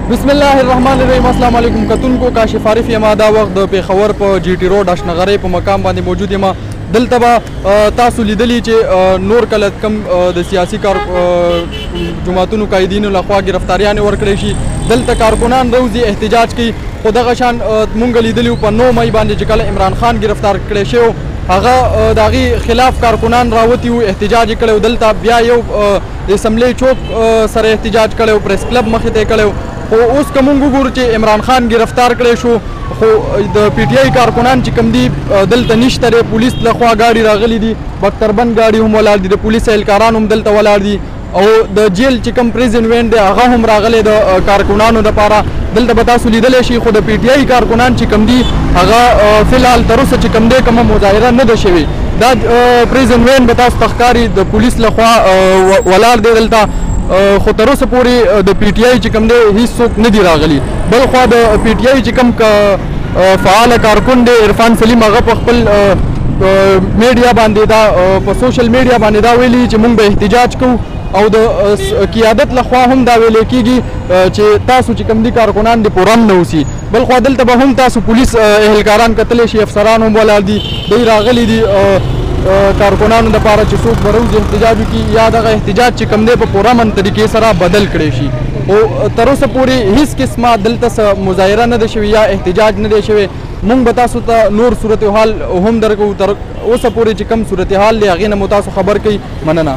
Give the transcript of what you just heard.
بسم الله الرحمن الرحیم. السلام علیکم کتونکو. کاشف عارف یم. دا وخت د پیښور په جی ټي روډ اشنغرۍ په مقام باندې موجود یم. دلته به تاسو لیدلی چې نور کله کم د سیاسي جماعتونو قایدینو لخوا ګرفتاریانې ورکړې شي. دلته کارکنان روزي احتجاج کوي، خو دغه شان مونږ لیدلي په 9 مۍ باندې چې کله عمران خان ګرفتار کړی شوی هغه د هغې خلاف کارکنان راوتي وو، احتجاج یې کړی. دلته بیا یو د اسمبلی چوک سره احتجاج کړی، پریس کلب مخې ته یې کړی. خو اوس که مونږ وګورو چې عمران خان ګرفتار کړی شو، خو د پی ټي آی کارکنان چې کوم دي دلته نشته دی. پولیس لخوا ګاډي راغلي دي، بختربند ګاډي هم ولاړ دي، د پولیس اهلکاران هم دلته ولاړ دي، او د جیل چې کوم پریزن وین دی هغه هم راغلی د کارکنانو دپاره. دلته به تاسو لیدلی شي. خو د پی ټي آی کارکنان چې کوم دي هغه فلحال تر اوسه چې کوم دی کومه مظاهره نه ده شوې. دا پریزن وین به تاسو ته ښکاري د پولیس لخوا ولاړ دی دلته، خو تر اوسه پورې د پی ټي آی چې کوم دی هیڅوک نه دي راغلي. بل خوا د پی ټي آی چې کوم فعال کارکن دی عرفان سلیم، هغه په خپل میډیا باندې دا په سوشل میډیا باندې دا ویلي چې موږ به احتجاج کوو، او د قیادت لخوا هم دا ویل کېږي چې تاسو چې کوم دي کارکنان دې پورم نه اوسي. بل خوا دلته به هم تاسو پولیس اهلکاران کتلی شي، افسران هم ولاړ دي، دوی راغلي دي کارکنانو دپاره چې څوک به روز احتجاج وکړي یا دغه احتجاج چې کوم دی په پوره امن طریقې سره بدل کړی شي. خو تر اوسه پورې هیڅ قسمه دلته څه مظاهره نه ده شوې یا احتجاج نه دی شوی. مونږ به تاسو ته نور صورتحال هم درکوو. تر اوسه پورې چې کوم صورتحال دی هغې نه مو تاسو خبر کوي. مننه.